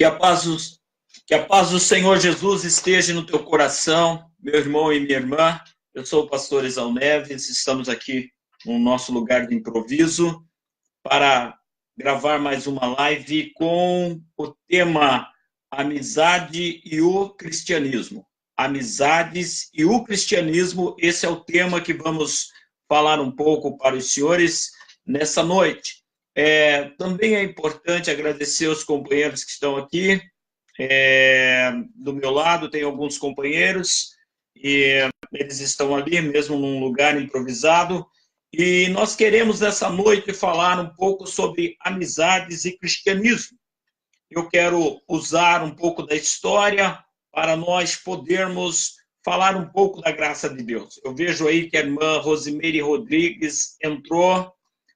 Que a paz do, que a paz do Senhor Jesus esteja no teu coração, meu irmão e minha irmã. Eu sou o pastor Exal Neves, estamos aqui no nosso lugar de improviso para gravar mais uma live com o tema Amizade e o Cristianismo. Amizades e o Cristianismo, esse é o tema que vamos falar um pouco para os senhores nessa noite. Também é importante agradecer os companheiros que estão aqui. Do meu lado tem alguns companheiros e eles estão ali mesmo num lugar improvisado, e nós queremos nessa noite falar um pouco sobre amizades e cristianismo. Eu quero usar um pouco da história para nós podermos falar um pouco da graça de Deus. Eu vejo aí que a irmã Rosimeire Rodrigues entrou,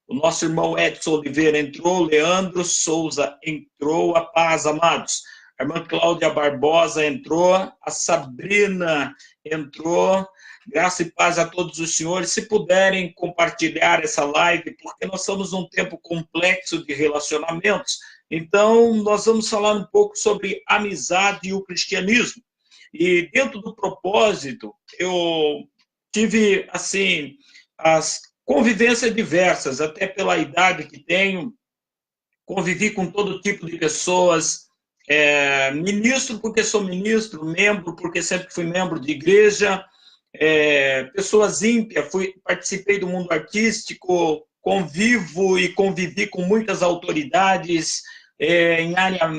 o nosso irmão Edson Oliveira entrou, Leandro Souza entrou, a paz, amados. A irmã Cláudia Barbosa entrou, a Sabrina entrou. Graça e paz a todos os senhores. Se puderem compartilhar essa live, porque nós estamos num tempo complexo de relacionamentos, então nós vamos falar um pouco sobre amizade e o cristianismo. E dentro do propósito, eu tive, assim, as convivências diversas, até pela idade que tenho, convivi com todo tipo de pessoas, ministro porque sou ministro, membro porque sempre fui membro de igreja, pessoas ímpias, participei do mundo artístico, convivo e convivi com muitas autoridades em áreas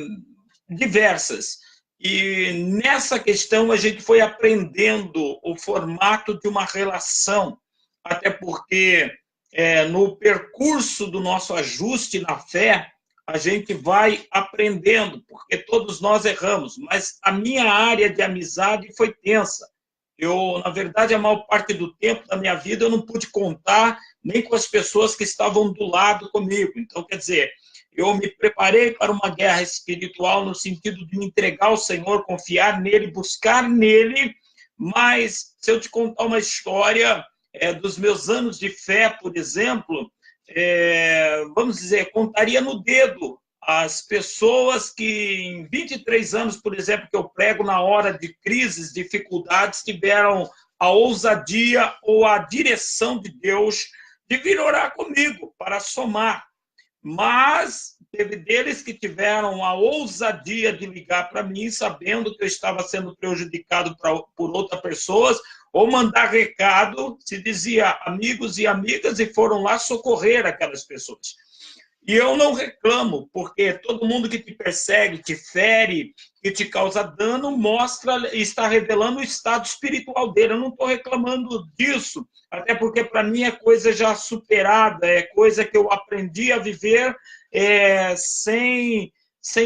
diversas. E nessa questão a gente foi aprendendo o formato de uma relação, até porque no percurso do nosso ajuste na fé, a gente vai aprendendo, porque todos nós erramos, mas a minha área de amizade foi tensa. Eu, na verdade, a maior parte do tempo da minha vida eu não pude contar nem com as pessoas que estavam do lado comigo. Então, quer dizer, eu me preparei para uma guerra espiritual no sentido de me entregar ao Senhor, confiar nele, buscar nele, mas se eu te contar uma história dos meus anos de fé, por exemplo, vamos dizer, contaria no dedo as pessoas que em 23 anos, por exemplo, que eu prego na hora de crises, dificuldades, tiveram a ousadia ou a direção de Deus de vir orar comigo para somar. Mas teve deles que tiveram a ousadia de ligar para mim, sabendo que eu estava sendo prejudicado por outras pessoas, ou mandar recado, se dizia amigos e amigas, e foram lá socorrer aquelas pessoas. E eu não reclamo, porque todo mundo que te persegue, te fere, que te causa dano, mostra e está revelando o estado espiritual dele. Eu não estou reclamando disso, até porque para mim é coisa já superada, é coisa que eu aprendi a viver sem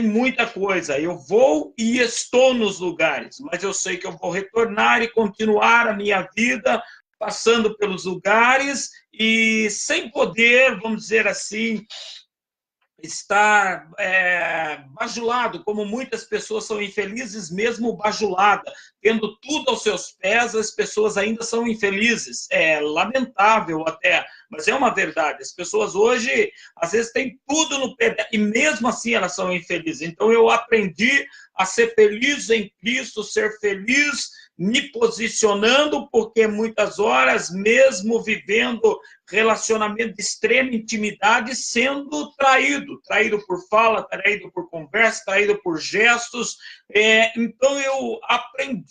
muita coisa. Eu vou e estou nos lugares, mas eu sei que eu vou retornar e continuar a minha vida passando pelos lugares e sem poder, vamos dizer assim, estar bajulado, como muitas pessoas são infelizes, mesmo bajulada, tendo tudo aos seus pés, as pessoas ainda são infelizes. É lamentável até, mas é uma verdade. As pessoas hoje, às vezes, têm tudo no pé, e mesmo assim elas são infelizes. Então, eu aprendi a ser feliz em Cristo, ser feliz me posicionando, porque muitas horas, mesmo vivendo relacionamento de extrema intimidade, sendo traído por fala, traído por conversa, traído por gestos. Então, eu aprendi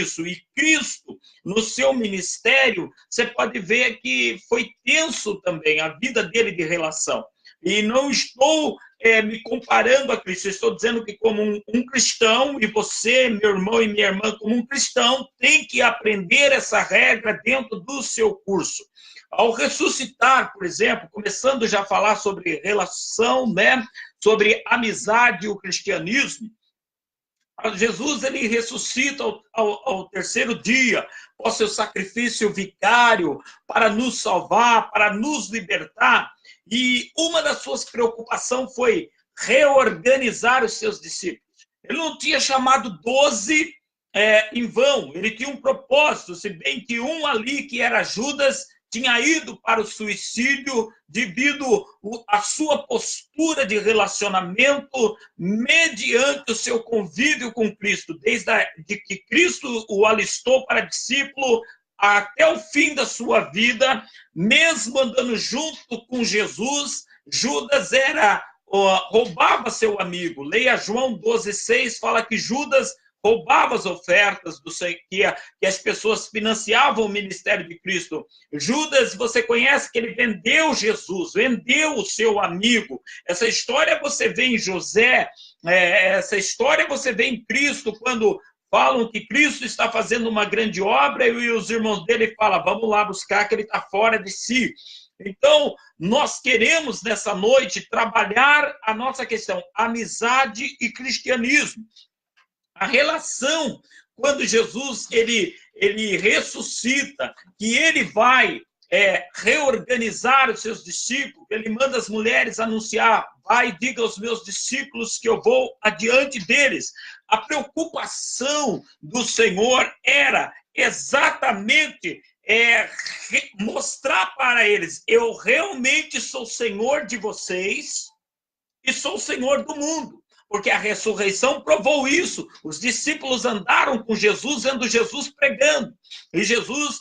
isso. E Cristo, no seu ministério, você pode ver que foi tenso também a vida dele de relação. E não estou me comparando a Cristo, eu estou dizendo que como um cristão, e você, meu irmão e minha irmã, como um cristão, tem que aprender essa regra dentro do seu curso. Ao ressuscitar, por exemplo, começando já a falar sobre relação, né, sobre amizade e o cristianismo, Jesus ele ressuscita ao terceiro dia, após seu sacrifício vicário, para nos salvar, para nos libertar. E uma das suas preocupações foi reorganizar os seus discípulos. Ele não tinha chamado 12 em vão, ele tinha um propósito, se bem que um ali, que era Judas, tinha ido para o suicídio devido à sua postura de relacionamento mediante o seu convívio com Cristo, desde que Cristo o alistou para discípulo até o fim da sua vida, mesmo andando junto com Jesus. Judas roubava seu amigo. Leia João 12,6, fala que Judas roubava as ofertas que as pessoas financiavam o ministério de Cristo. Judas, você conhece que ele vendeu Jesus, vendeu o seu amigo. Essa história você vê em José, essa história você vê em Cristo, quando falam que Cristo está fazendo uma grande obra e os irmãos dele falam, vamos lá buscar, que ele está fora de si. Então, nós queremos, nessa noite, trabalhar a nossa questão, amizade e cristianismo. A relação, quando Jesus ele ressuscita, que ele vai reorganizar os seus discípulos, ele manda as mulheres anunciar, vai e diga aos meus discípulos que eu vou adiante deles. A preocupação do Senhor era exatamente mostrar para eles, eu realmente sou Senhor de vocês e sou Senhor do mundo. Porque a ressurreição provou isso. Os discípulos andaram com Jesus, vendo Jesus pregando. E Jesus,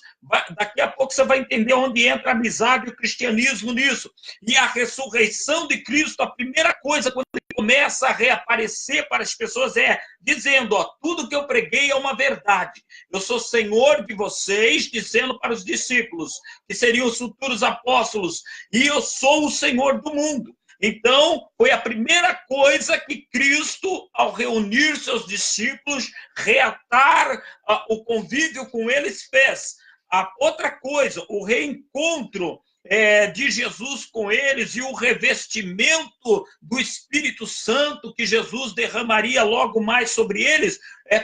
daqui a pouco você vai entender onde entra a amizade e o cristianismo nisso. E a ressurreição de Cristo, a primeira coisa, quando ele começa a reaparecer para as pessoas, é dizendo, tudo que eu preguei é uma verdade. Eu sou Senhor de vocês, dizendo para os discípulos, que seriam os futuros apóstolos, e eu sou o Senhor do mundo. Então, foi a primeira coisa que Cristo, ao reunir seus discípulos, reatar o convívio com eles, fez. A outra coisa, o reencontro de Jesus com eles e o revestimento do Espírito Santo que Jesus derramaria logo mais sobre eles,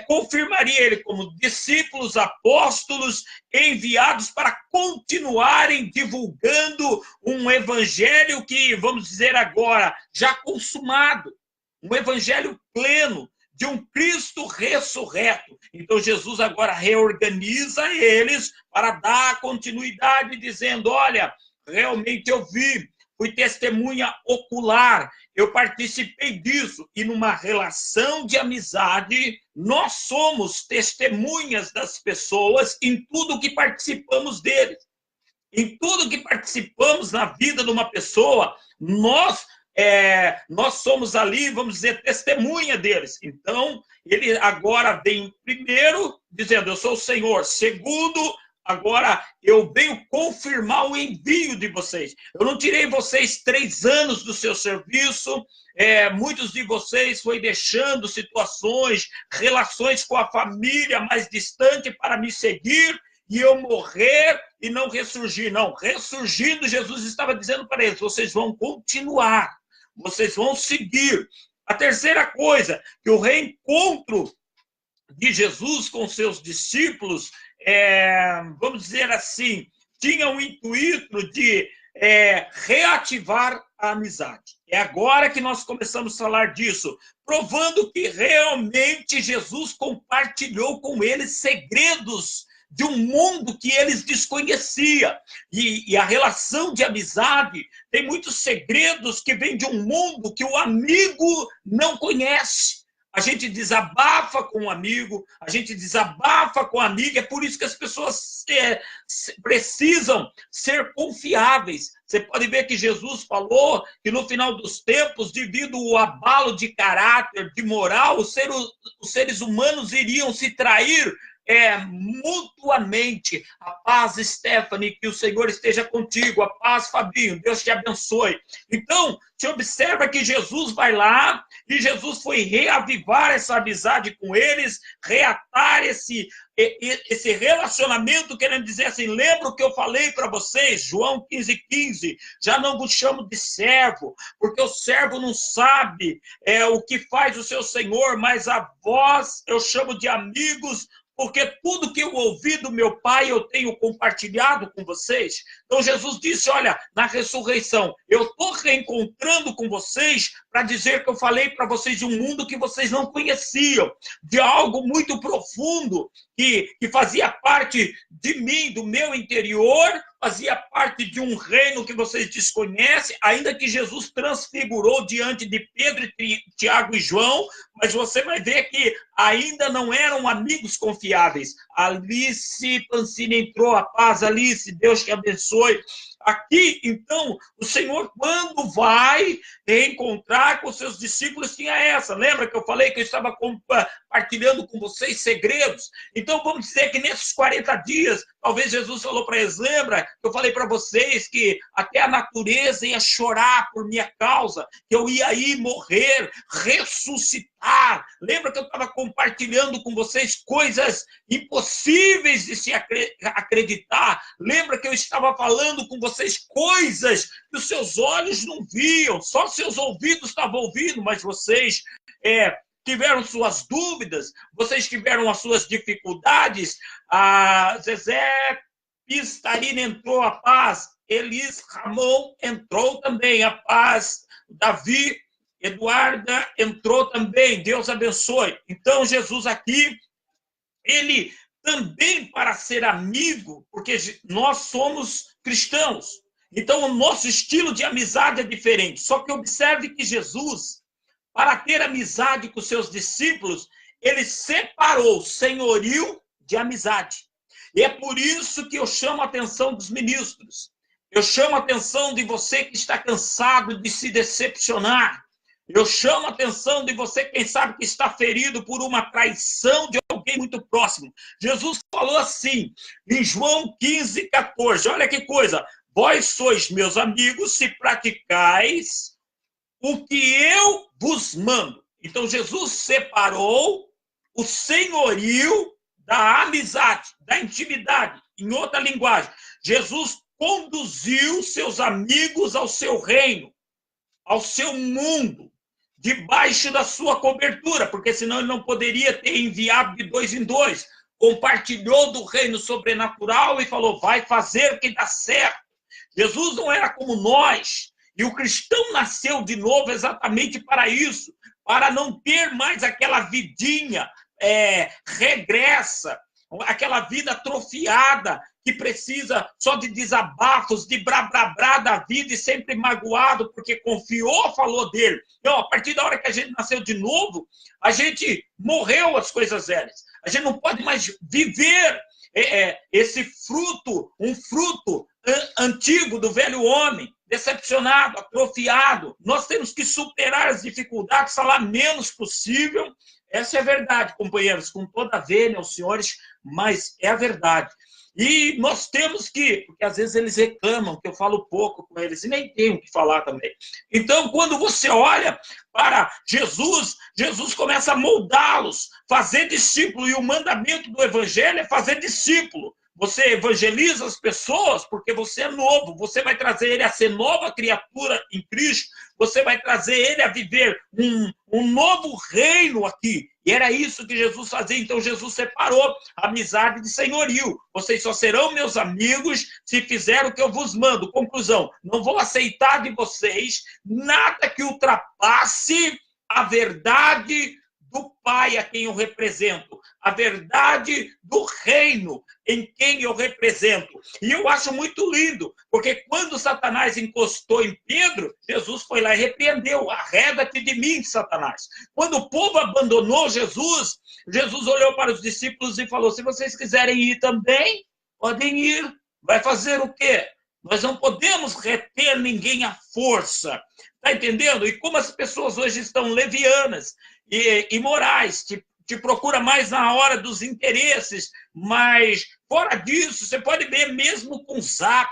confirmaria ele como discípulos, apóstolos, enviados para continuarem divulgando um evangelho que, vamos dizer agora, já consumado, um evangelho pleno, de um Cristo ressurreto. Então, Jesus agora reorganiza eles para dar continuidade, dizendo, olha, realmente eu vi, fui testemunha ocular, eu participei disso, e numa relação de amizade, nós somos testemunhas das pessoas em tudo que participamos deles. Em tudo que participamos na vida de uma pessoa, nós somos ali, vamos dizer, testemunha deles. Então, ele agora vem primeiro dizendo, eu sou o Senhor. Segundo, agora eu venho confirmar o envio de vocês. Eu não tirei vocês 3 anos do seu serviço, muitos de vocês foi deixando situações, relações com a família mais distante para me seguir, e eu morrer e não ressurgir. Não, ressurgindo, Jesus estava dizendo para eles, vocês vão continuar, vocês vão seguir. A terceira coisa, que o reencontro de Jesus com seus discípulos, vamos dizer assim, tinha o intuito de reativar a amizade. É agora que nós começamos a falar disso, provando que realmente Jesus compartilhou com eles segredos de um mundo que eles desconheciam. E a relação de amizade tem muitos segredos que vêm de um mundo que o amigo não conhece. A gente desabafa com um amigo, a gente desabafa com a amiga, é por isso que as pessoas precisam ser confiáveis. Você pode ver que Jesus falou que no final dos tempos, devido ao abalo de caráter, de moral, os seres humanos iriam se trair mutuamente. A paz, Stephanie, que o Senhor esteja contigo. A paz, Fabinho, Deus te abençoe. Então, você observa que Jesus vai lá e Jesus foi reavivar essa amizade com eles, reatar esse relacionamento, querendo dizer assim, lembra o que eu falei para vocês, João 15,15, já não vos chamo de servo, porque o servo não sabe o que faz o seu senhor, mas a vós eu chamo de amigos, porque tudo que eu ouvi do meu pai eu tenho compartilhado com vocês. Então Jesus disse, olha, na ressurreição, eu estou reencontrando com vocês para dizer que eu falei para vocês de um mundo que vocês não conheciam, de algo muito profundo que fazia parte de mim, do meu interior, fazia parte de um reino que vocês desconhecem, ainda que Jesus transfigurou diante de Pedro, Tiago e João, mas você vai ver que ainda não eram amigos confiáveis. Alice Pancini entrou, a paz, Alice, Deus te abençoe. Aqui, então, o Senhor, quando vai reencontrar com seus discípulos, tinha essa. Lembra que eu falei que eu estava compartilhando com vocês segredos? Então, vamos dizer que nesses 40 dias, talvez Jesus falou para eles, lembra que eu falei para vocês que até a natureza ia chorar por minha causa, que eu ia aí morrer, ressuscitar. Lembra que eu estava compartilhando com vocês coisas impossíveis de se acreditar? Lembra que eu estava falando com vocês coisas que os seus olhos não viam, só seus ouvidos estavam ouvindo, mas vocês tiveram suas dúvidas, vocês tiveram as suas dificuldades. Zezé Pistarina entrou, a paz. Elis Ramon entrou também, a paz. Davi Eduarda entrou também, Deus abençoe. Então, Jesus aqui, ele também para ser amigo, porque nós somos cristãos, então o nosso estilo de amizade é diferente. Só que observe que Jesus, para ter amizade com seus discípulos, ele separou senhorio de amizade. E é por isso que eu chamo a atenção dos ministros. Eu chamo a atenção de você que está cansado de se decepcionar. Eu chamo a atenção de você, quem sabe, que está ferido por uma traição de alguém muito próximo. Jesus falou assim, em João 15, 14. Olha que coisa. Vós sois meus amigos se praticais o que eu vos mando. Então, Jesus separou o senhorio da amizade, da intimidade. Em outra linguagem, Jesus conduziu seus amigos ao seu reino, ao seu mundo, debaixo da sua cobertura, porque senão ele não poderia ter enviado de 2 em 2. Compartilhou do reino sobrenatural e falou, vai fazer o que dá certo. Jesus não era como nós, e o cristão nasceu de novo exatamente para isso, para não ter mais aquela vidinha regressa, aquela vida atrofiada, que precisa só de desabafos, de brá da vida e sempre magoado, porque confiou, falou dele. Então, a partir da hora que a gente nasceu de novo, a gente morreu as coisas velhas. A gente não pode mais viver esse fruto, um fruto antigo do velho homem, decepcionado, atrofiado. Nós temos que superar as dificuldades, falar menos possível. Essa é a verdade, companheiros, com toda a vênia aos senhores, mas é a verdade. E nós temos que, porque às vezes eles reclamam que eu falo pouco com eles, e nem tenho o que falar também. Então, quando você olha para Jesus, Jesus começa a moldá-los, fazer discípulo, e o mandamento do evangelho é fazer discípulo. Você evangeliza as pessoas porque você é novo, você vai trazer ele a ser nova criatura em Cristo, você vai trazer ele a viver um novo reino aqui. E era isso que Jesus fazia. Então Jesus separou a amizade de senhorio. Vocês só serão meus amigos se fizerem o que eu vos mando. Conclusão, não vou aceitar de vocês nada que ultrapasse a verdade do Pai a quem eu represento, a verdade do reino em quem eu represento. E eu acho muito lindo, porque quando Satanás encostou em Pedro, Jesus foi lá e repreendeu, arreda-te de mim, Satanás. Quando o povo abandonou Jesus, Jesus olhou para os discípulos e falou, se vocês quiserem ir também, podem ir. Vai fazer o quê? Nós não podemos reter ninguém à força. Está entendendo? E como as pessoas hoje estão levianas e imorais, te procura mais na hora dos interesses, mas fora disso, você pode ver mesmo com Zap,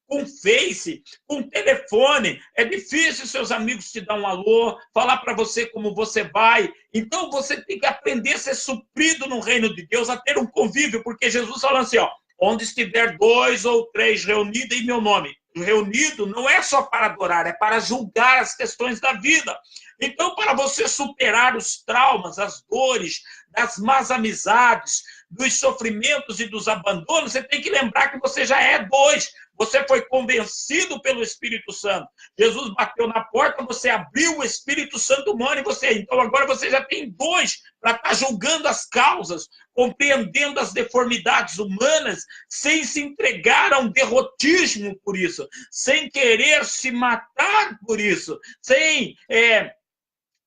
com Face, com telefone, é difícil seus amigos te dar um alô, falar para você como você vai. Então você tem que aprender a ser suprido no reino de Deus, a ter um convívio, porque Jesus falou assim, ó, onde estiver 2 ou 3 reunidos em meu nome. Reunido não é só para adorar, é para julgar as questões da vida. Então, para você superar os traumas, as dores, das más amizades, dos sofrimentos e dos abandonos, você tem que lembrar que você já é 2. você foi convencido pelo Espírito Santo. Jesus bateu na porta, você abriu, o Espírito Santo mora em você. Então agora você já tem dois para estar julgando as causas, compreendendo as deformidades humanas, sem se entregar a um derrotismo por isso, sem querer se matar por isso, sem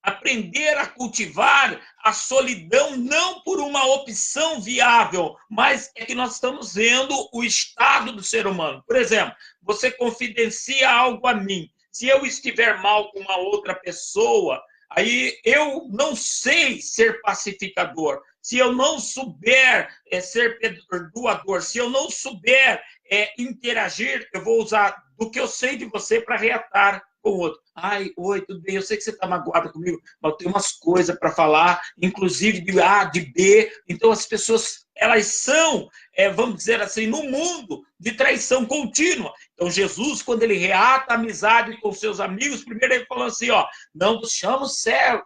aprender a cultivar a solidão, não por uma opção viável, mas é que nós estamos vendo o estado do ser humano. Por exemplo, você confidencia algo a mim. Se eu estiver mal com uma outra pessoa, aí eu não sei ser pacificador. Se eu não souber ser perdoador, se eu não souber interagir, eu vou usar do que eu sei de você para reatar com o outro. Ai, oi, tudo bem? Eu sei que você está magoada comigo, mas eu tenho umas coisas para falar, inclusive de A, de B. Então, as pessoas, elas são, vamos dizer assim, no mundo de traição contínua. Então, Jesus, quando ele reata a amizade com seus amigos, primeiro ele falou assim, ó, não vos chamo servo,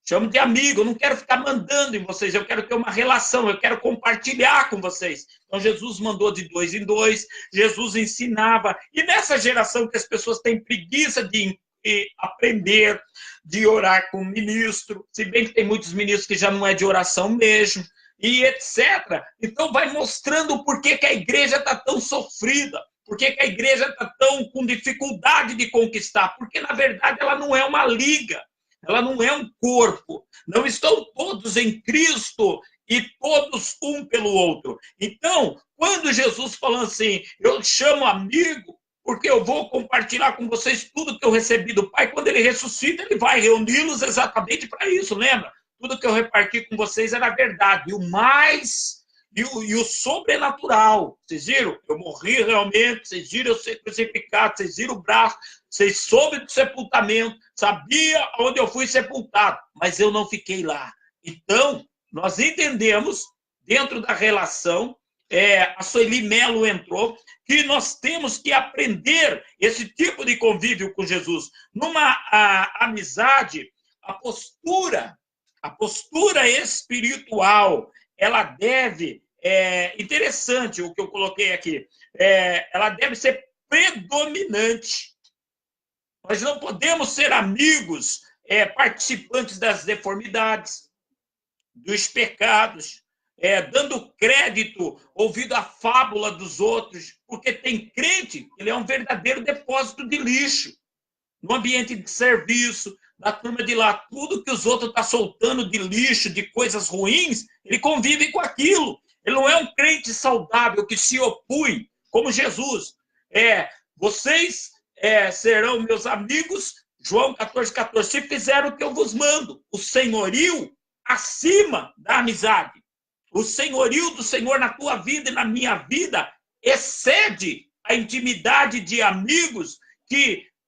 chamo de amigo, eu não quero ficar mandando em vocês, eu quero ter uma relação, eu quero compartilhar com vocês. Então, Jesus mandou de 2 em 2, Jesus ensinava. E nessa geração que as pessoas têm preguiça de aprender, de orar com o ministro, se bem que tem muitos ministros que já não é de oração mesmo, e etc. Então, vai mostrando por que a igreja está tão sofrida, por que a igreja está tão com dificuldade de conquistar, porque, na verdade, ela não é uma liga. Ela não é um corpo. Não estão todos em Cristo e todos um pelo outro. Então, quando Jesus falou assim, eu chamo amigo, porque eu vou compartilhar com vocês tudo que eu recebi do Pai, quando ele ressuscita, ele vai reuni-los exatamente para isso, lembra? Tudo que eu reparti com vocês era verdade. E o mais... E o sobrenatural, vocês viram? Eu morri realmente, vocês viram eu ser crucificado, vocês viram o braço, vocês soube do sepultamento, sabia onde eu fui sepultado, mas eu não fiquei lá. Então, nós entendemos, dentro da relação, a Sueli Melo entrou, que nós temos que aprender esse tipo de convívio com Jesus. Numa amizade, a postura espiritual, ela deve, interessante o que eu coloquei aqui, ela deve ser predominante. Nós não podemos ser amigos, participantes das deformidades, dos pecados, dando crédito, ouvindo a fábula dos outros, porque tem crente, ele é um verdadeiro depósito de lixo. No ambiente de serviço, da turma de lá, tudo que os outros estão soltando de lixo, de coisas ruins, ele convive com aquilo. Ele não é um crente saudável que se opõe, como Jesus. Vocês serão meus amigos, João 14,14, se fizeram o que eu vos mando. O senhorio acima da amizade. O senhorio do Senhor na tua vida e na minha vida excede a intimidade de amigos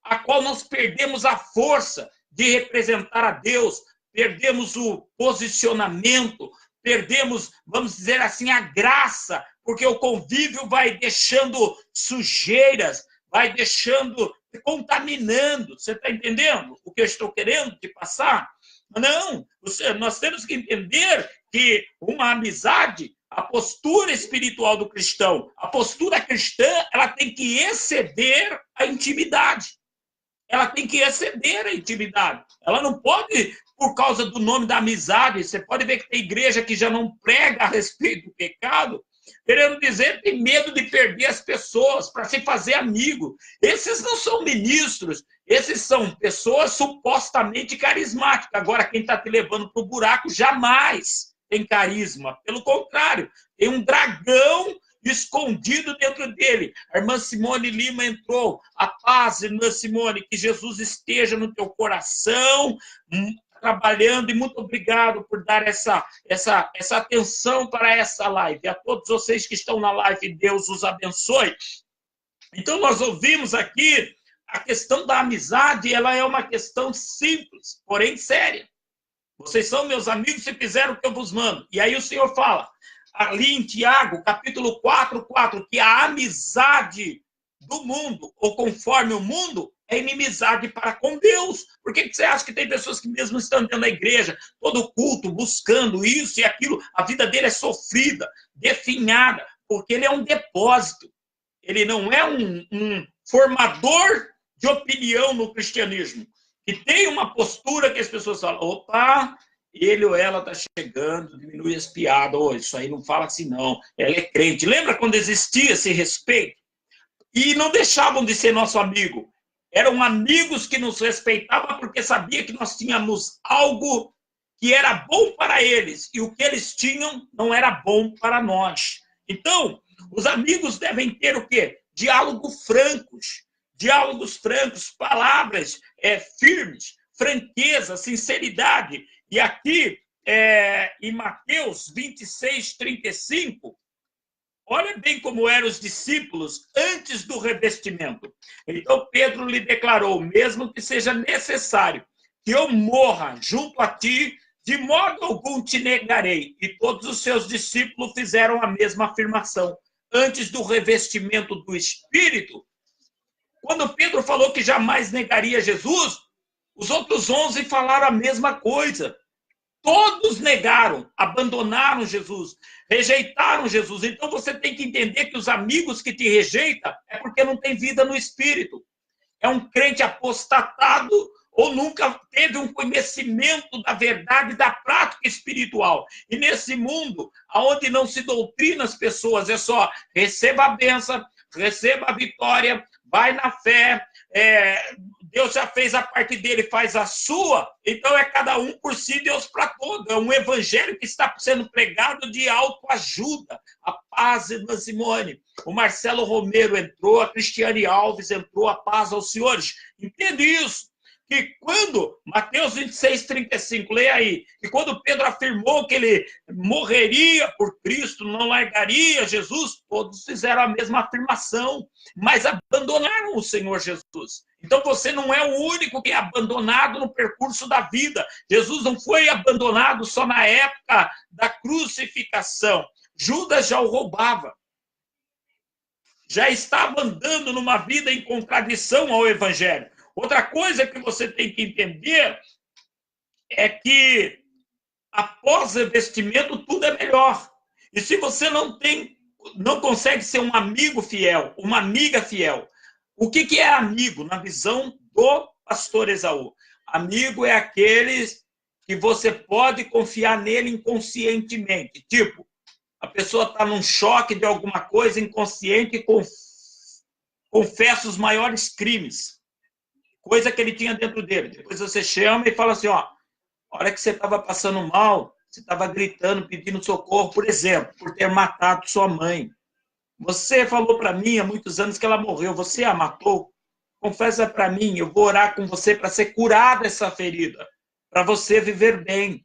a qual nós perdemos a força de representar a Deus, perdemos o posicionamento, perdemos, vamos dizer assim, a graça, porque o convívio vai deixando sujeiras, vai deixando, contaminando. Você está entendendo o que eu estou querendo te passar? Não, nós temos que entender que uma amizade, a postura espiritual do cristão, a postura cristã, ela tem que exceder a intimidade. Ela tem que exceder a intimidade. Ela não pode, por causa do nome da amizade, você pode ver que tem igreja que já não prega a respeito do pecado, querendo dizer, tem medo de perder as pessoas para se fazer amigo. Esses não são ministros, esses são pessoas supostamente carismáticas. Agora, quem está te levando para o buraco jamais tem carisma. Pelo contrário, tem um dragão escondido dentro dele. A irmã Simone Lima entrou. A paz, irmã Simone, que Jesus esteja no teu coração, trabalhando, e muito obrigado por dar essa atenção para essa live. A todos vocês que estão na live, Deus os abençoe. Então, nós ouvimos aqui a questão da amizade, ela é uma questão simples, porém séria. Vocês são meus amigos se fizeram o que eu vos mando. E aí o Senhor fala, ali em Tiago, capítulo 4:4, que a amizade do mundo, ou conforme o mundo, é inimizade para com Deus. Por que você acha que tem pessoas que mesmo estão dentro da igreja, todo culto, buscando isso e aquilo, a vida dele é sofrida, definhada, porque ele é um depósito. ele não é um formador de opinião no cristianismo, que tem uma postura que as pessoas falam, opa, ele ou ela está chegando, diminui as piadas, oh, isso aí não fala assim não, ela é crente. Lembra quando existia esse respeito? E não deixavam de ser nosso amigo. Eram amigos que nos respeitavam porque sabia que nós tínhamos algo que era bom para eles e o que eles tinham não era bom para nós. Então, os amigos devem ter o quê? Diálogos francos, palavras firmes, franqueza, sinceridade. E aqui, em Mateus 26, 35, olha bem como eram os discípulos antes do revestimento. Então, Pedro lhe declarou, mesmo que seja necessário que eu morra junto a ti, de modo algum te negarei. E todos os seus discípulos fizeram a mesma afirmação. Antes do revestimento do Espírito, quando Pedro falou que jamais negaria Jesus, os outros 11 falaram a mesma coisa. Todos negaram, abandonaram Jesus, rejeitaram Jesus. Então você tem que entender que os amigos que te rejeitam é porque não tem vida no Espírito. É um crente apostatado ou nunca teve um conhecimento da verdade, da prática espiritual. E nesse mundo, onde não se doutrina as pessoas, é só receba a bênção, receba a vitória, vai na fé, Deus já fez a parte dele, faz a sua, então é cada um por si, Deus para todo. É um evangelho que está sendo pregado de autoajuda. A paz, irmã Simone. O Marcelo Romero entrou, a Cristiane Alves entrou, a paz aos senhores. Entende isso? Que quando, Mateus 26, 35, leia aí, que quando Pedro afirmou que ele morreria por Cristo, não largaria Jesus, todos fizeram a mesma afirmação, mas abandonaram o Senhor Jesus. Então você não é o único que é abandonado no percurso da vida. Jesus não foi abandonado só na época da crucificação. Judas já o roubava. Já estava andando numa vida em contradição ao Evangelho. Outra coisa que você tem que entender é que após o revestimento tudo é melhor. E se você não consegue ser um amigo fiel, uma amiga fiel, o que é amigo na visão do pastor Esaú? Amigo é aquele que você pode confiar nele inconscientemente. Tipo, a pessoa está num choque de alguma coisa inconsciente e confessa os maiores crimes. Coisa que ele tinha dentro dele. Depois você chama e fala assim, ó, a hora que você estava passando mal, você estava gritando, pedindo socorro, por exemplo, por ter matado sua mãe. Você falou para mim há muitos anos que ela morreu. Você a matou? Confessa para mim, eu vou orar com você para ser curada essa ferida, para você viver bem,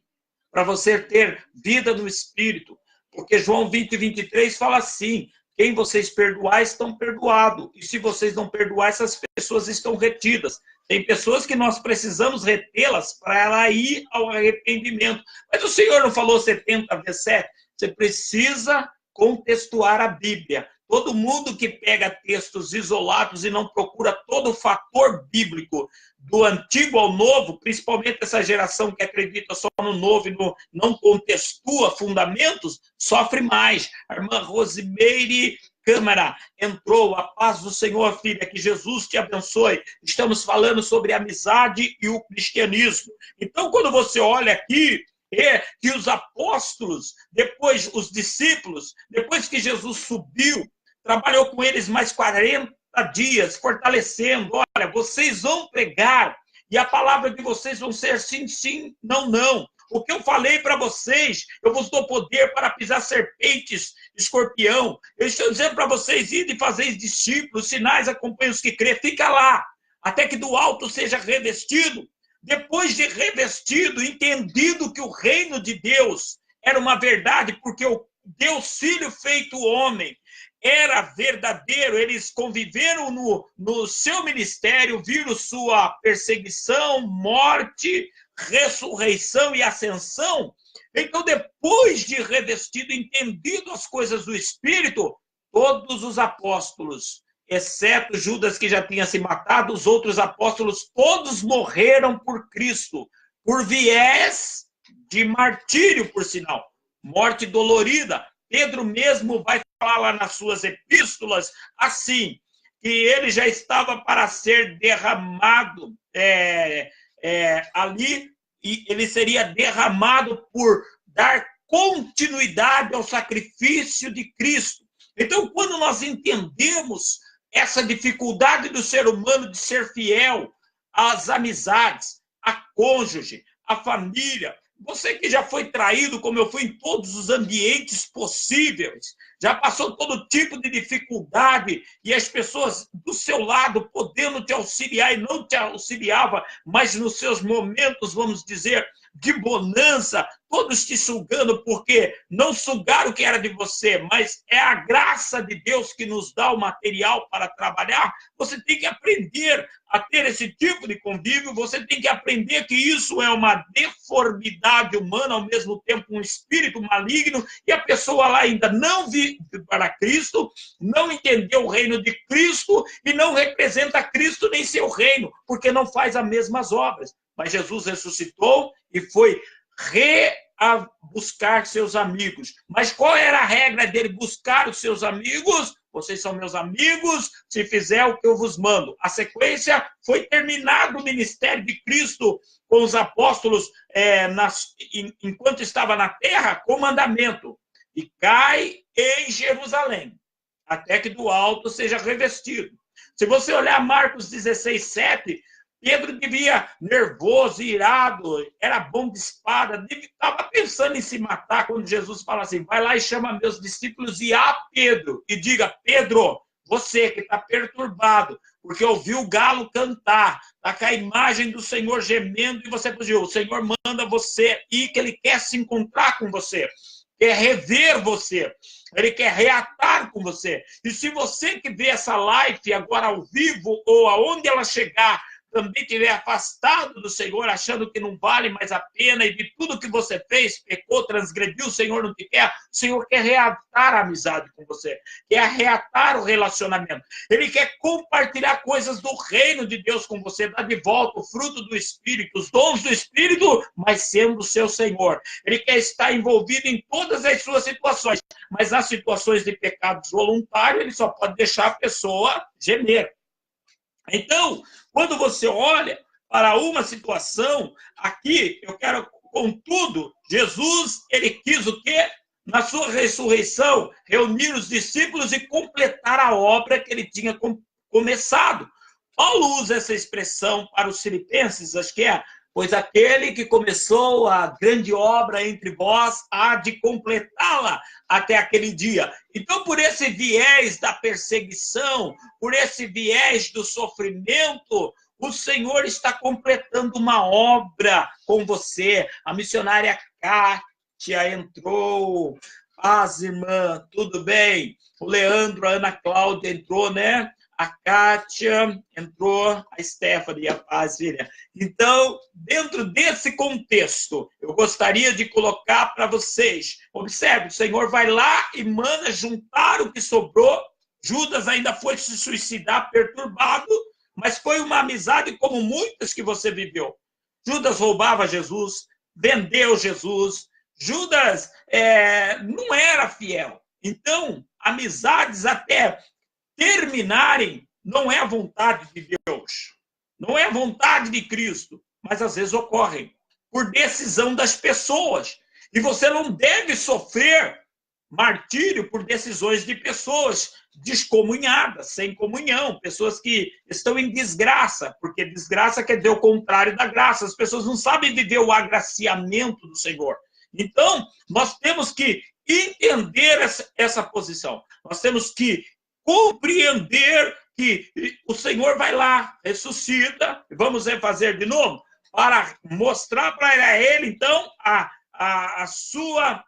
para você ter vida no Espírito. Porque João 20, 23 fala assim, quem vocês perdoar estão perdoados. E se vocês não perdoar, essas pessoas estão retidas. Tem pessoas que nós precisamos retê-las para ela ir ao arrependimento. Mas o Senhor não falou 70 vezes 7? Você precisa contextuar a Bíblia. Todo mundo que pega textos isolados e não procura todo o fator bíblico do Antigo ao Novo, principalmente essa geração que acredita só no Novo e não contextua fundamentos, sofre mais. A irmã Rosimeire Câmara entrou, a paz do Senhor, filha, que Jesus te abençoe. Estamos falando sobre amizade e o cristianismo. Então, quando você olha aqui, que os apóstolos, depois os discípulos, depois que Jesus subiu, trabalhou com eles mais 40 dias, fortalecendo, olha, vocês vão pregar, e a palavra de vocês vão ser sim, sim, não, não. O que eu falei para vocês, eu vos dou poder para pisar serpentes, escorpião. Eu estou dizendo para vocês, ir e fazer discípulos, sinais acompanham os que crê. Fica lá, até que do alto seja revestido. Depois de revestido, entendido que o reino de Deus era uma verdade, porque o Deus Filho feito homem era verdadeiro, eles conviveram no seu ministério, viram sua perseguição, morte, ressurreição e ascensão. Então, depois de revestido, entendido as coisas do Espírito, todos os apóstolos, exceto Judas, que já tinha se matado, os outros apóstolos, todos morreram por Cristo, por viés de martírio, por sinal. Morte dolorida, Pedro mesmo vai falar lá nas suas epístolas assim, que ele já estava para ser derramado ali, e ele seria derramado por dar continuidade ao sacrifício de Cristo. Então, quando nós entendemos essa dificuldade do ser humano de ser fiel às amizades, a cônjuge, a família, você que já foi traído, como eu fui em todos os ambientes possíveis, já passou todo tipo de dificuldade e as pessoas do seu lado podendo te auxiliar e não te auxiliava, mas nos seus momentos, vamos dizer, de bonança, todos te sugando, porque não sugaram o que era de você, mas é a graça de Deus que nos dá o material para trabalhar. Você tem que aprender a ter esse tipo de convívio, você tem que aprender que isso é uma deformidade humana, ao mesmo tempo um espírito maligno, e a pessoa lá ainda não vive para Cristo, não entendeu o reino de Cristo e não representa Cristo nem seu reino, porque não faz as mesmas obras. Mas Jesus ressuscitou e foi buscar seus amigos. Mas qual era a regra dele buscar os seus amigos? Vocês são meus amigos, se fizer o que eu vos mando. A sequência foi terminado o ministério de Cristo com os apóstolos enquanto estava na terra, com mandamento. E cai em Jerusalém, até que do alto seja revestido. Se você olhar Marcos 16, 7, Pedro devia nervoso, irado, era bom de espada, estava pensando em se matar quando Jesus fala assim, vai lá e chama meus discípulos e a Pedro, e diga, Pedro, você que está perturbado, porque ouviu o galo cantar, está com a imagem do Senhor gemendo e você fugiu, o Senhor manda você ir, que ele quer se encontrar com você, quer rever você, ele quer reatar com você. E se você que vê essa live agora ao vivo, ou aonde ela chegar, também estiver afastado do Senhor, achando que não vale mais a pena, e de tudo que você fez, pecou, transgrediu, o Senhor não te quer, o Senhor quer reatar a amizade com você, quer reatar o relacionamento. Ele quer compartilhar coisas do reino de Deus com você, dar de volta o fruto do Espírito, os dons do Espírito, mas sendo o seu Senhor. Ele quer estar envolvido em todas as suas situações, mas nas situações de pecados voluntários, ele só pode deixar a pessoa gemer. Então, quando você olha para uma situação, aqui eu quero, contudo, Jesus, ele quis o quê? Na sua ressurreição, reunir os discípulos e completar a obra que ele tinha começado. Paulo usa essa expressão para os filipenses, acho que é, pois aquele que começou a grande obra entre vós há de completá-la até aquele dia. Então, por esse viés da perseguição, por esse viés do sofrimento, o Senhor está completando uma obra com você. A missionária Kátia entrou. Paz, irmã, tudo bem? O Leandro, a Ana Cláudia entrou, né? A Kátia entrou, a Stephanie, a Paz, filha. Então, dentro desse contexto, eu gostaria de colocar para vocês, observe, o Senhor vai lá e manda juntar o que sobrou. Judas ainda foi se suicidar perturbado, mas foi uma amizade como muitas que você viveu. Judas roubava Jesus, vendeu Jesus, Judas não era fiel. Então, amizades até terminarem não é a vontade de Deus, não é a vontade de Cristo, mas às vezes ocorrem por decisão das pessoas. E você não deve sofrer martírio por decisões de pessoas descomunhadas, sem comunhão, pessoas que estão em desgraça, porque desgraça quer dizer o contrário da graça. As pessoas não sabem viver o agraciamento do Senhor. Então, nós temos que entender essa posição. Nós temos que compreender que o Senhor vai lá, ressuscita, vamos fazer de novo, para mostrar para ele, então, a sua,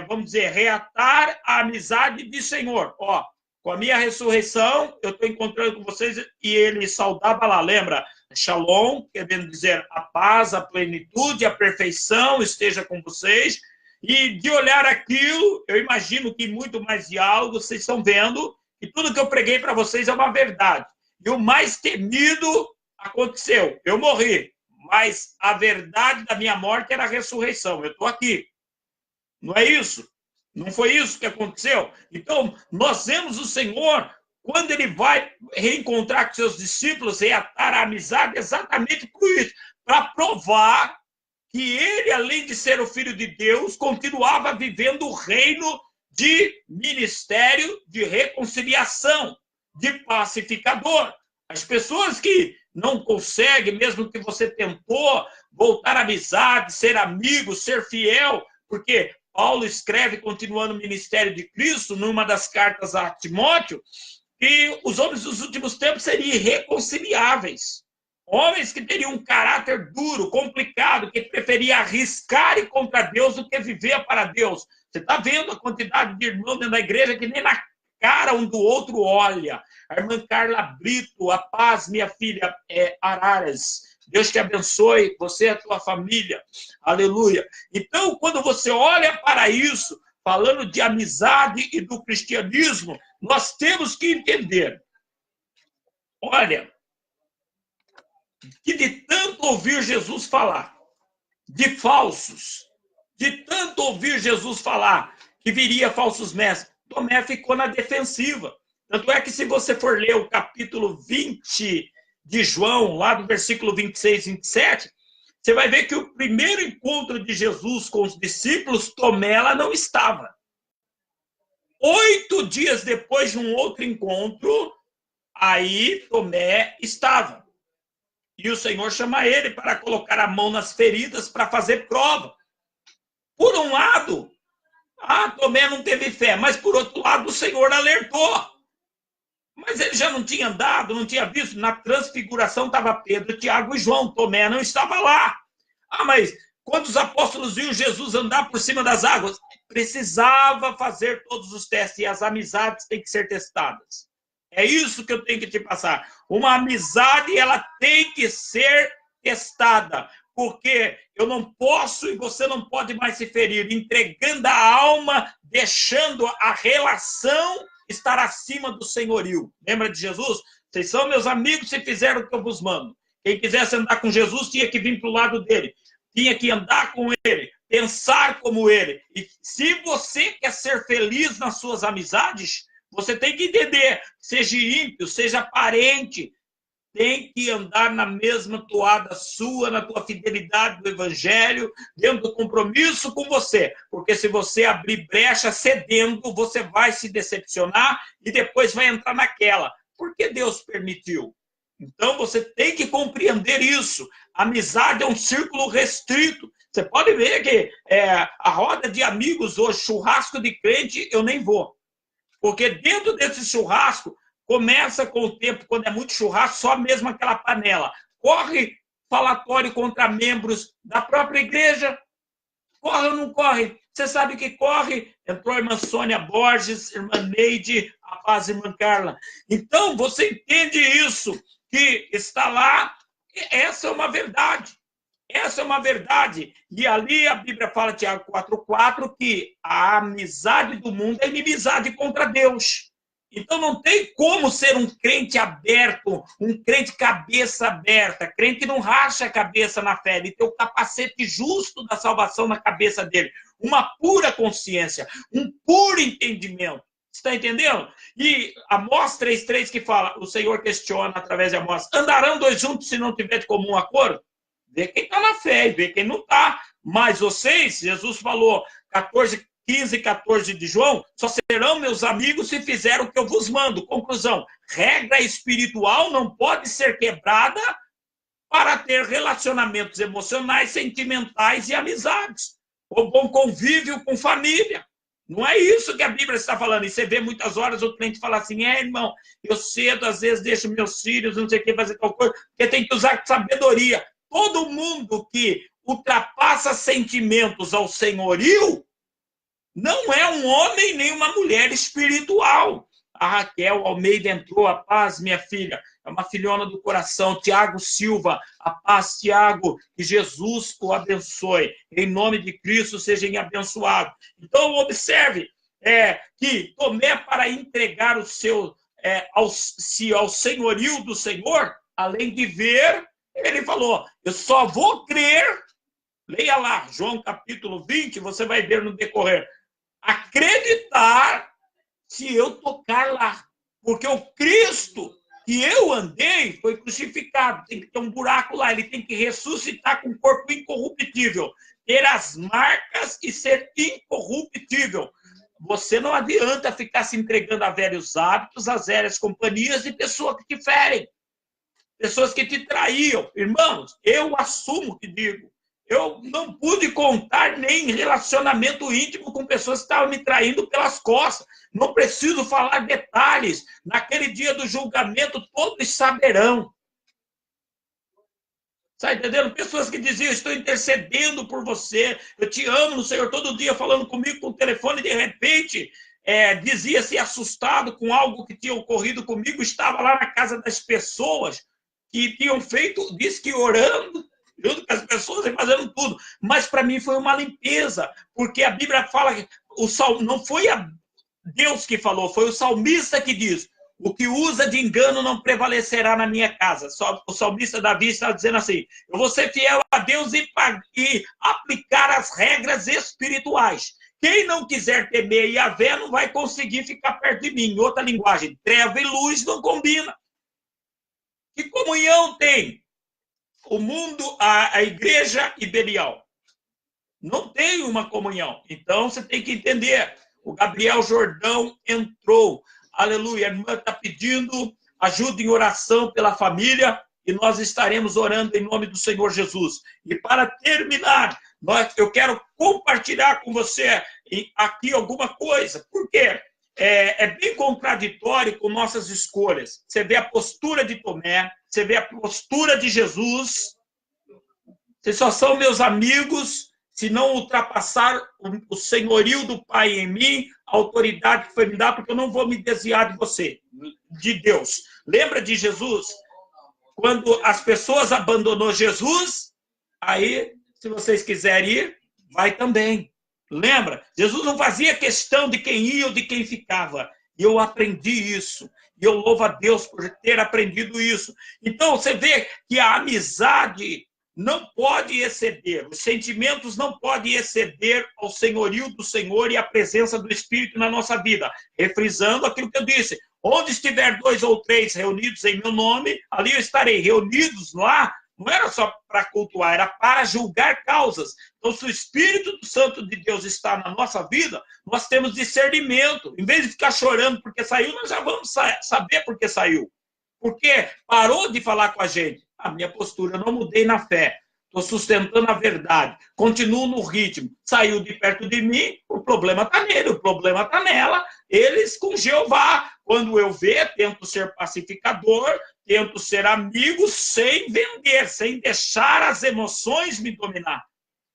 vamos dizer, reatar a amizade de Senhor. Ó, com a minha ressurreição, eu estou encontrando com vocês, e ele saudava lá, lembra? Shalom, querendo dizer a paz, a plenitude, a perfeição esteja com vocês. E de olhar aquilo, eu imagino que muito mais diálogo, vocês estão vendo, e tudo que eu preguei para vocês é uma verdade. E o mais temido aconteceu. Eu morri, mas a verdade da minha morte era a ressurreição. Eu estou aqui. Não é isso? Não foi isso que aconteceu? Então, nós vemos o Senhor, quando ele vai reencontrar com seus discípulos, reatar a amizade exatamente por isso, para provar que ele, além de ser o Filho de Deus, continuava vivendo o reino de ministério de reconciliação, de pacificador. As pessoas que não conseguem, mesmo que você tentou, voltar à amizade, ser amigo, ser fiel, porque Paulo escreve, continuando o ministério de Cristo, numa das cartas a Timóteo, que os homens dos últimos tempos seriam irreconciliáveis. Homens que teriam um caráter duro, complicado, que preferia arriscar e contra Deus do que viver para Deus. Você está vendo a quantidade de irmãos dentro da igreja que nem na cara um do outro olha. A irmã Carla Brito, a paz, minha filha Araras. Deus te abençoe, você e a tua família. Aleluia. Então, quando você olha para isso, falando de amizade e do cristianismo, nós temos que entender. Olha, que de tanto ouvir Jesus falar, de falsos, de tanto ouvir Jesus falar que viria falsos mestres, Tomé ficou na defensiva. Tanto é que se você for ler o capítulo 20 de João, lá do versículo 26 e 27, você vai ver que o primeiro encontro de Jesus com os discípulos, Tomé lá não estava. 8 dias depois de um outro encontro, aí Tomé estava. E o Senhor chama ele para colocar a mão nas feridas para fazer prova. Por um lado, Tomé não teve fé, mas por outro lado o Senhor alertou. Mas ele já não tinha andado, não tinha visto. Na transfiguração estava Pedro, Tiago e João. Tomé não estava lá. Mas quando os apóstolos viram Jesus andar por cima das águas, precisava fazer todos os testes e as amizades têm que ser testadas. É isso que eu tenho que te passar. Uma amizade, ela tem que ser testada, porque eu não posso e você não pode mais se ferir, entregando a alma, deixando a relação estar acima do senhorio. Lembra de Jesus? Vocês são meus amigos se fizeram o que eu vos mando. Quem quisesse andar com Jesus tinha que vir para o lado dele, tinha que andar com ele, pensar como ele. E se você quer ser feliz nas suas amizades, você tem que entender, seja ímpio, seja parente, tem que andar na mesma toada sua, na tua fidelidade do evangelho, dentro do compromisso com você. Porque se você abrir brecha cedendo, você vai se decepcionar e depois vai entrar naquela. Por que Deus permitiu? Então você tem que compreender isso. A amizade é um círculo restrito. Você pode ver que a roda de amigos hoje, churrasco de crente, eu nem vou. Porque dentro desse churrasco, começa com o tempo, quando é muito churrasco, só mesmo aquela panela. Corre falatório contra membros da própria igreja. Corre ou não corre? Você sabe que corre? Entrou a irmã Sônia Borges, irmã Neide, a paz, irmã Carla. Então, você entende isso, que está lá. Essa é uma verdade. Essa é uma verdade. E ali a Bíblia fala, Tiago 4,4, que a amizade do mundo é inimizade contra Deus. Então não tem como ser um crente aberto, um crente cabeça aberta, crente que não racha a cabeça na fé, ele tem o capacete justo da salvação na cabeça dele, uma pura consciência, um puro entendimento. Você está entendendo? E Amós 3,3 que fala, o Senhor questiona através de Amós, andarão dois juntos se não tiver de comum acordo? Vê quem está na fé e vê quem não está. Mas vocês, Jesus falou, 15 e 14 de João, só serão meus amigos se fizeram o que eu vos mando. Conclusão, regra espiritual não pode ser quebrada para ter relacionamentos emocionais, sentimentais e amizades. O bom convívio com família. Não é isso que a Bíblia está falando. E você vê muitas horas o cliente falar assim, irmão, eu cedo, às vezes deixo meus filhos, não sei o que, fazer tal coisa, porque tem que usar sabedoria. Todo mundo que ultrapassa sentimentos ao senhorio não é um homem nem uma mulher espiritual. A Raquel Almeida entrou, a paz, minha filha, é uma filhona do coração. Tiago Silva, a paz, Tiago, que Jesus o abençoe. Em nome de Cristo, sejam abençoados. Então, observe que Tomé, para entregar o seu ao senhorio do Senhor, além de ver, ele falou, eu só vou crer, leia lá, João capítulo 20, você vai ver no decorrer, acreditar se eu tocar lá. Porque o Cristo que eu andei foi crucificado. Tem que ter um buraco lá. Ele tem que ressuscitar com um corpo incorruptível. Ter as marcas e ser incorruptível. Você não adianta ficar se entregando a velhos hábitos, às velhas companhias e pessoas que te ferem. Pessoas que te traíam. Irmãos, eu assumo que digo. Eu não pude contar nem relacionamento íntimo com pessoas que estavam me traindo pelas costas. Não preciso falar detalhes. Naquele dia do julgamento, todos saberão. Está entendendo? Pessoas que diziam, estou intercedendo por você, eu te amo no Senhor, todo dia falando comigo com o telefone, de repente, dizia-se assustado com algo que tinha ocorrido comigo, estava lá na casa das pessoas que tinham feito, disse que orando, junto com as pessoas e fazendo tudo. Mas para mim foi uma limpeza, porque a Bíblia fala que não foi Deus que falou, foi o salmista que diz: o que usa de engano não prevalecerá na minha casa. O salmista Davi está dizendo assim: eu vou ser fiel a Deus e aplicar as regras espirituais. Quem não quiser temer Yahvé não vai conseguir ficar perto de mim. Em outra linguagem, treva e luz não combinam. Que comunhão tem o mundo, a igreja e Belial? Não tem uma comunhão. Então, você tem que entender. O Gabriel Jordão entrou. Aleluia. A irmã está pedindo ajuda em oração pela família e nós estaremos orando em nome do Senhor Jesus. E para terminar, eu quero compartilhar com você aqui alguma coisa. Por quê? É bem contraditório com nossas escolhas. Você vê a postura de Tomé, você vê a postura de Jesus. Vocês só são meus amigos se não ultrapassar o senhorio do Pai em mim, a autoridade que foi me dada, porque eu não vou me desviar de você, de Deus. Lembra de Jesus? Quando as pessoas abandonou Jesus, aí, se vocês quiserem ir, vai também. Lembra? Jesus não fazia questão de quem ia ou de quem ficava. E eu aprendi isso. E eu louvo a Deus por ter aprendido isso. Então, você vê que a amizade não pode exceder, os sentimentos não podem exceder ao senhorio do Senhor e a presença do Espírito na nossa vida. Refrisando aquilo que eu disse: onde estiver 2 ou 3 reunidos em meu nome, ali eu estarei. Reunidos lá, não era só para cultuar, era para julgar causas. Então, se o Espírito Santo de Deus está na nossa vida, nós temos discernimento. Em vez de ficar chorando porque saiu, nós já vamos saber por que saiu. Porque parou de falar com a gente. A minha postura, eu não mudei na fé. Estou sustentando a verdade. Continuo no ritmo. Saiu de perto de mim, o problema está nele, o problema está nela. Eles com Jeová. Quando eu ver, tento ser pacificador, tento ser amigo sem vender, sem deixar as emoções me dominar.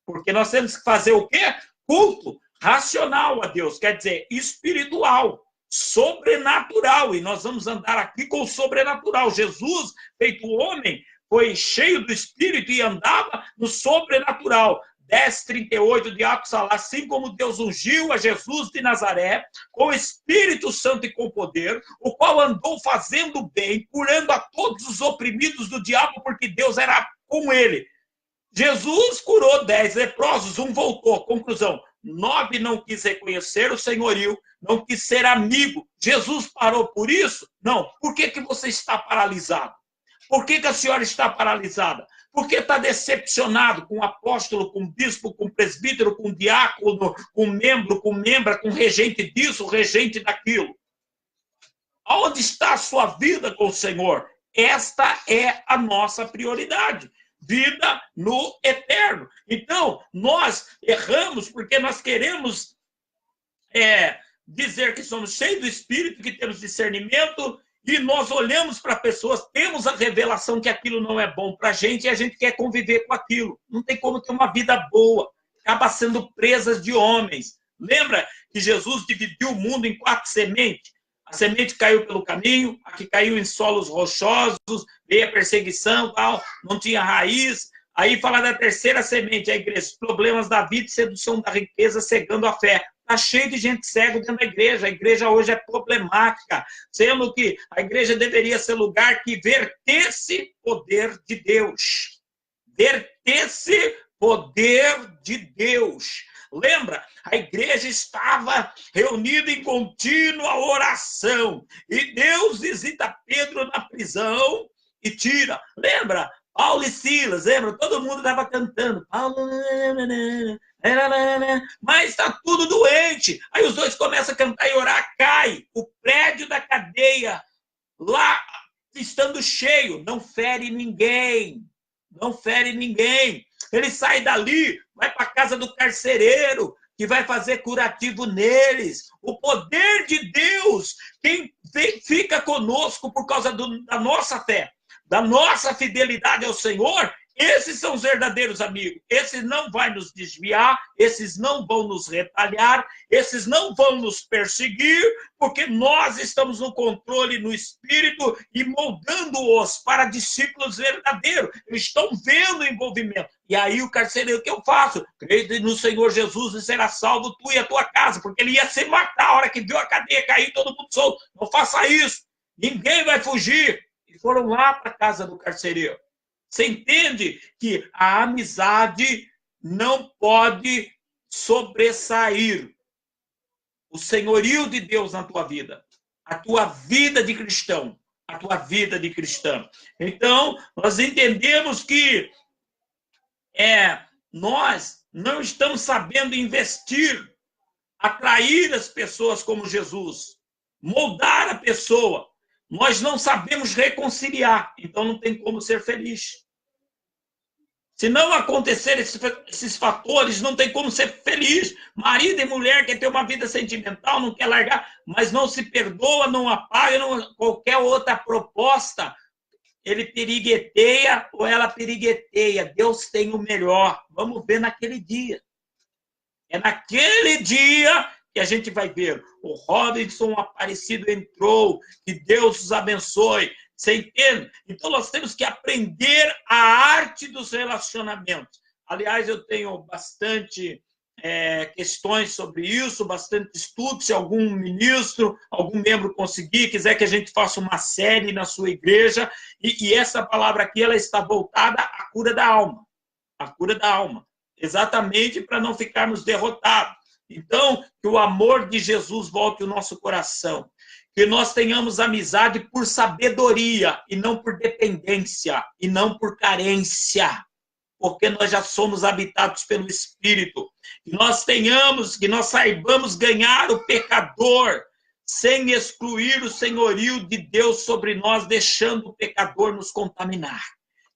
Porque nós temos que fazer o quê? Culto racional a Deus, quer dizer, espiritual. Sobrenatural, e nós vamos andar aqui com o sobrenatural. Jesus, feito homem, foi cheio do Espírito e andava no sobrenatural. 10:38 de Atos fala: assim como Deus ungiu a Jesus de Nazaré com o Espírito Santo e com poder, o qual andou fazendo bem, curando a todos os oprimidos do diabo, porque Deus era com ele. Jesus curou 10 leprosos, um voltou. Conclusão: 9 não quis reconhecer o senhorio, não quis ser amigo. Jesus parou por isso? Não. Por que você está paralisado? Por que a senhora está paralisada? Por que está decepcionado com o apóstolo, com o bispo, com o presbítero, com o diácono, com o membro, com membra, com o regente disso, o regente daquilo? Aonde está a sua vida com o Senhor? Esta é a nossa prioridade. Vida no eterno. Então, nós erramos porque nós queremos dizer que somos cheios do Espírito, que temos discernimento, e nós olhamos para pessoas, temos a revelação que aquilo não é bom para a gente e a gente quer conviver com aquilo. Não tem como ter uma vida boa. Acaba sendo presas de homens. Lembra que Jesus dividiu o mundo em 4 sementes? A semente caiu pelo caminho, a que caiu em solos rochosos, veio a perseguição, tal, não tinha raiz. Aí fala da terceira semente, a igreja, problemas da vida e sedução da riqueza, cegando a fé. Está cheio de gente cega dentro da igreja. A igreja hoje é problemática, sendo que a igreja deveria ser lugar que vertesse poder de Deus. Vertesse poder de Deus. Lembra? A igreja estava reunida em contínua oração. E Deus visita Pedro na prisão e tira. Lembra? Paulo e Silas, lembra? Todo mundo estava cantando. Paulo, mas está tudo doente. Aí os dois começam a cantar e orar, cai. O prédio da cadeia, lá estando cheio, não fere ninguém. Não fere ninguém. Ele sai dali, vai para a casa do carcereiro, que vai fazer curativo neles. O poder de Deus, quem fica conosco por causa da nossa fé, da nossa fidelidade ao Senhor, esses são os verdadeiros amigos. Esses não vão nos desviar, esses não vão nos retalhar, esses não vão nos perseguir, porque nós estamos no controle no Espírito e moldando-os para discípulos verdadeiros. Eles estão vendo o envolvimento. E aí o carcereiro, o que eu faço? Creio no Senhor Jesus e será salvo tu e a tua casa, porque ele ia se matar a hora que viu a cadeia cair, todo mundo solto. Não faça isso. Ninguém vai fugir. E foram lá para a casa do carcereiro. Você entende que a amizade não pode sobressair o senhorio de Deus na tua vida, a tua vida de cristão, a tua vida de cristã. Então, nós entendemos que nós não estamos sabendo investir, atrair as pessoas como Jesus, moldar a pessoa. Nós não sabemos reconciliar, então não tem como ser feliz. Se não acontecer esses fatores, não tem como ser feliz. Marido e mulher quer ter uma vida sentimental, não quer largar, mas não se perdoa, não apaga, qualquer outra proposta, ele perigueteia ou ela perigueteia. Deus tem o melhor. Vamos ver naquele dia. É naquele dia que a gente vai ver. O Robinson Aparecido entrou, que Deus os abençoe. Você entende? Então, nós temos que aprender a arte dos relacionamentos. Aliás, eu tenho bastante questões sobre isso, bastante estudo. Se algum ministro, algum membro conseguir, quiser que a gente faça uma série na sua igreja, e essa palavra aqui, ela está voltada à cura da alma. A cura da alma. Exatamente para não ficarmos derrotados. Então, que o amor de Jesus volte ao nosso coração. Que nós tenhamos amizade por sabedoria e não por dependência e não por carência, porque nós já somos habitados pelo Espírito. Que nós saibamos ganhar o pecador sem excluir o senhorio de Deus sobre nós, deixando o pecador nos contaminar.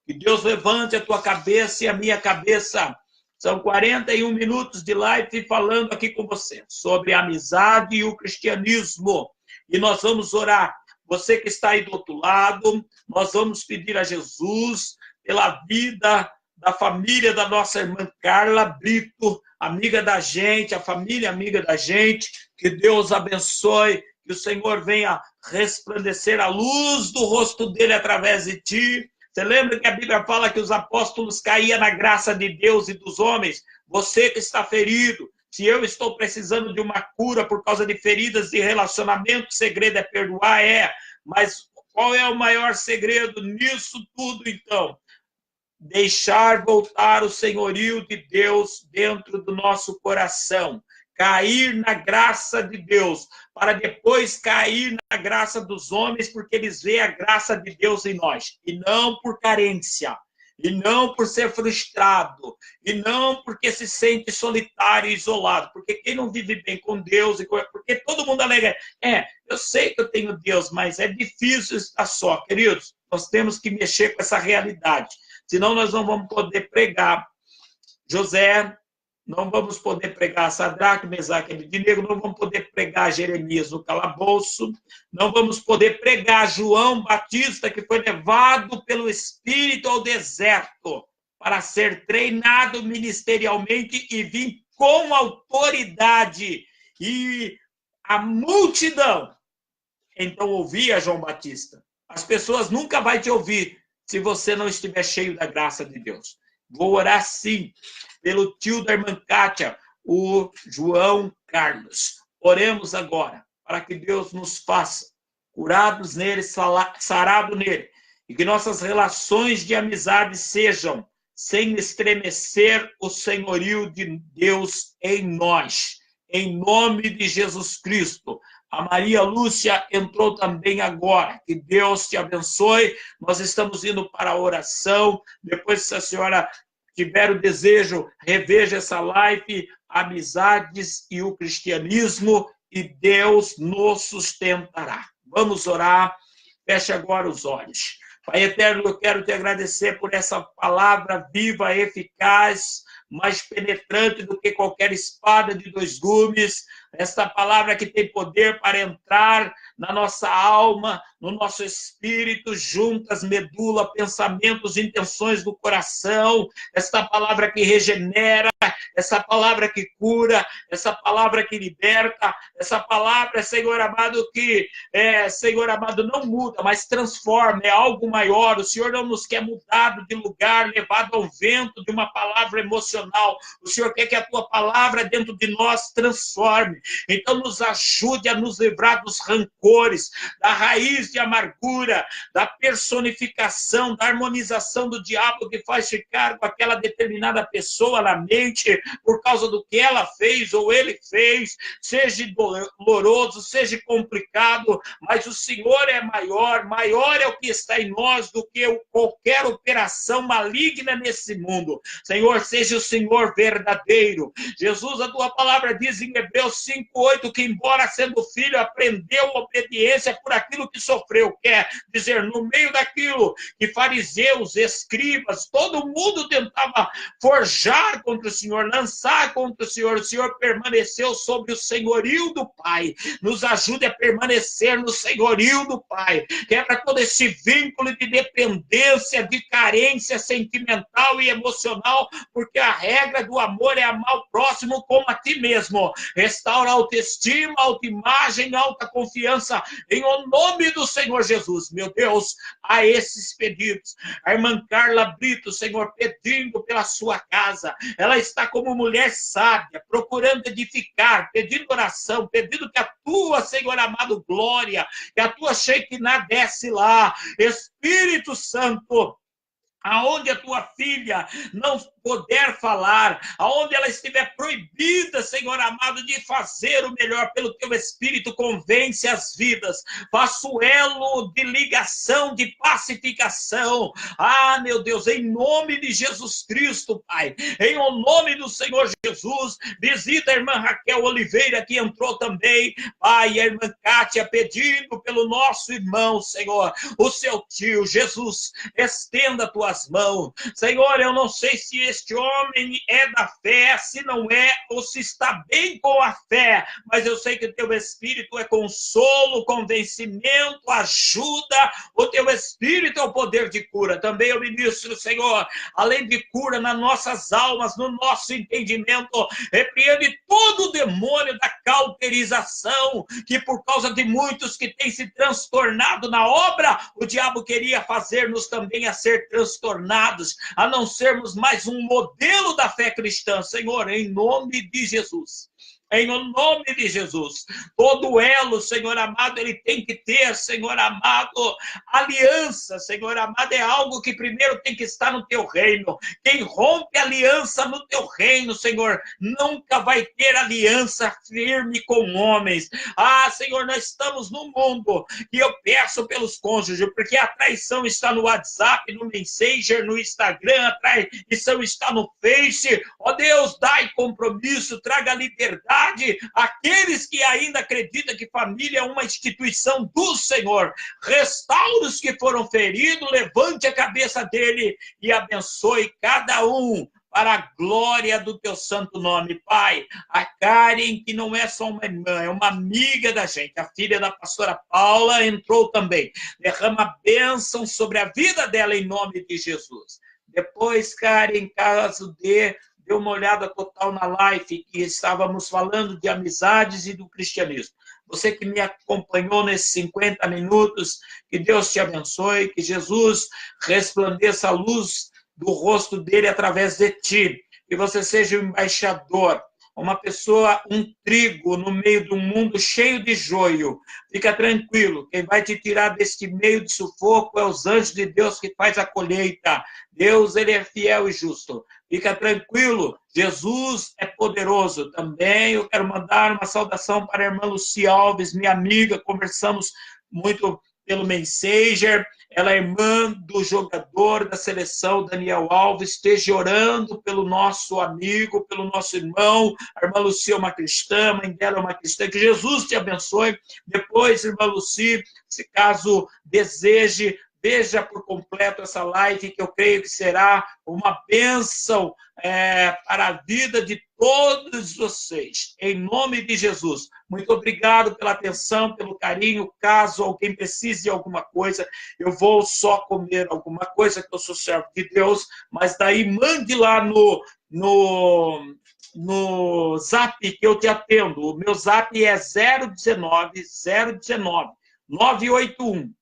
Que Deus levante a tua cabeça e a minha cabeça. São 41 minutos de live falando aqui com você sobre a amizade e o cristianismo. E nós vamos orar. Você que está aí do outro lado, nós vamos pedir a Jesus pela vida da família da nossa irmã Carla Brito, amiga da gente, a família amiga da gente. Que Deus abençoe, que o Senhor venha resplandecer a luz do rosto dele através de ti. Você lembra que a Bíblia fala que os apóstolos caíam na graça de Deus e dos homens? Você que está ferido, se eu estou precisando de uma cura por causa de feridas de relacionamento, o segredo é perdoar, mas qual é o maior segredo nisso tudo, então? Deixar voltar o senhorio de Deus dentro do nosso coração. Cair na graça de Deus, para depois cair na graça dos homens, porque eles veem a graça de Deus em nós, e não por carência, e não por ser frustrado, e não porque se sente solitário e isolado, porque quem não vive bem com Deus, porque todo mundo alega, eu sei que eu tenho Deus, mas é difícil estar só, queridos, nós temos que mexer com essa realidade, senão nós não vamos poder pregar José, não vamos poder pregar Sadraque, Mesaque e Abednego, não vamos poder pregar Jeremias no calabouço, não vamos poder pregar João Batista, que foi levado pelo Espírito ao deserto para ser treinado ministerialmente e vir com autoridade. E a multidão, então, ouvia João Batista. As pessoas nunca vão te ouvir se você não estiver cheio da graça de Deus. Vou orar, sim, pelo tio da irmã Kátia, o João Carlos. Oremos agora, para que Deus nos faça curados nele, sarado nele, e que nossas relações de amizade sejam sem estremecer o senhorio de Deus em nós. Em nome de Jesus Cristo. A Maria Lúcia entrou também agora. Que Deus te abençoe. Nós estamos indo para a oração. Depois, se a senhora tiver o desejo, reveja essa live, amizades e o cristianismo, e Deus nos sustentará. Vamos orar. Feche agora os olhos. Pai eterno, eu quero te agradecer por essa palavra viva, eficaz, mais penetrante do que qualquer espada de dois gumes, esta palavra que tem poder para entrar na nossa alma, no nosso espírito, juntas, medula, pensamentos, intenções do coração, esta palavra que regenera, essa palavra que cura, essa palavra que liberta, essa palavra, Senhor amado, que, Senhor amado, não muda, mas transforma, é algo maior. O Senhor não nos quer mudado de lugar, levado ao vento de uma palavra emocional. O Senhor quer que a tua palavra dentro de nós transforme. Então nos ajude a nos livrar dos rancores, da raiz de amargura, da personificação, da harmonização do diabo que faz ficar com aquela determinada pessoa na mente por causa do que ela fez ou ele fez, seja doloroso, seja complicado, mas o Senhor é maior, maior é o que está em nós do que qualquer operação maligna nesse mundo. Senhor, seja o Senhor verdadeiro. Jesus, a tua palavra diz em Hebreus 5:8 que, embora sendo filho, aprendeu obediência por aquilo que sofreu. Quer dizer, no meio daquilo que fariseus, escribas, todo mundo tentava forjar contra o Senhor, lançar contra o Senhor permaneceu sobre o senhorio do Pai. Nos ajude a permanecer no senhorio do Pai. Quebra todo esse vínculo de dependência, de carência sentimental e emocional, porque a regra do amor é amar o próximo como a ti mesmo. Restaura a autoestima, autoimagem, alta confiança, em o nome do Senhor Jesus. Meu Deus, a esses pedidos. A irmã Carla Brito, Senhor, pedindo pela sua casa. Ela está como mulher sábia, procurando edificar, pedindo oração, pedindo que a tua, Senhor amado, glória, que a tua Shekinah desce lá. Espírito Santo, aonde a tua filha não puder falar, aonde ela estiver proibida, Senhor amado, de fazer o melhor pelo teu Espírito, convence as vidas, faça o elo de ligação, de pacificação. Ah, meu Deus, em nome de Jesus Cristo, Pai, em o nome do Senhor Jesus, visita a irmã Raquel Oliveira, que entrou também, Pai, e a irmã Kátia, pedindo pelo nosso irmão, Senhor, o seu tio, Jesus, estenda tuas mãos. Senhor, eu não sei se este homem é da fé, se não é, ou se está bem com a fé, mas eu sei que o teu Espírito é consolo, convencimento, ajuda, o teu Espírito é o poder de cura. Também eu ministro, Senhor, além de cura nas nossas almas, no nosso entendimento, repreende todo o demônio da cauterização, que por causa de muitos que têm se transtornado na obra, o diabo queria fazer-nos também a ser transtornados, a não sermos mais um modelo da fé cristã, Senhor, em nome de Jesus. Em nome de Jesus, todo elo, Senhor amado, ele tem que ter, Senhor amado, aliança, Senhor amado, é algo que primeiro tem que estar no teu reino. Quem rompe aliança no teu reino, Senhor, nunca vai ter aliança firme com homens. Ah, Senhor, nós estamos no mundo, e eu peço pelos cônjuges, porque a traição está no WhatsApp, no Messenger, no Instagram, a traição está no Face. Ó Deus, dai compromisso, traga liberdade àqueles que ainda acreditam que família é uma instituição do Senhor. Restaure os que foram feridos, levante a cabeça dele e abençoe cada um para a glória do teu santo nome, Pai. A Karen, que não é só uma irmã, é uma amiga da gente, a filha da pastora Paula, entrou também. Derrama bênção sobre a vida dela em nome de Jesus. Depois, Karen, caso dê uma olhada total na live que estávamos falando de amizades e do cristianismo. Você que me acompanhou nesses 50 minutos, que Deus te abençoe, que Jesus resplandeça a luz do rosto dele através de ti, que você seja o embaixador uma pessoa, um trigo no meio de um mundo cheio de joio. Fica tranquilo, quem vai te tirar deste meio de sufoco é os anjos de Deus que faz a colheita. Deus, ele é fiel e justo. Fica tranquilo, Jesus é poderoso. Também eu quero mandar uma saudação para a irmã Lucia Alves, minha amiga, conversamos muito pelo Messenger. Ela é irmã do jogador da seleção, Daniel Alves. Esteja orando pelo nosso amigo, pelo nosso irmão. A irmã Lucia é uma cristã, a mãe dela é uma cristã. Que Jesus te abençoe. Depois, irmã Lucia, se caso deseje, veja por completo essa live, que eu creio que será uma bênção para a vida de todos vocês. Em nome de Jesus. Muito obrigado pela atenção, pelo carinho. Caso alguém precise de alguma coisa, eu vou só comer alguma coisa, que eu sou servo de Deus, mas daí mande lá no zap que eu te atendo. O meu zap é 019 981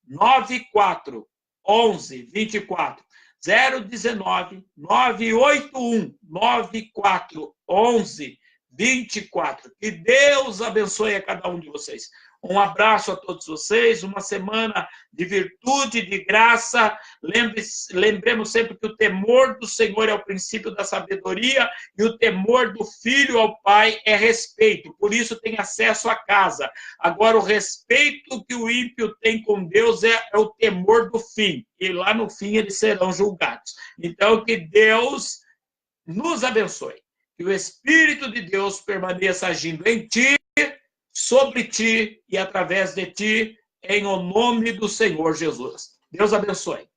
94 11 24. 019 981 94 11 24. Que Deus abençoe a cada um de vocês. Um abraço a todos vocês, uma semana de virtude, de graça. Lembremos sempre que o temor do Senhor é o princípio da sabedoria e o temor do filho ao pai é respeito. Por isso tem acesso à casa. Agora, o respeito que o ímpio tem com Deus é o temor do fim. E lá no fim eles serão julgados. Então, que Deus nos abençoe. Que o Espírito de Deus permaneça agindo em ti, sobre ti e através de ti, em o nome do Senhor Jesus. Deus abençoe.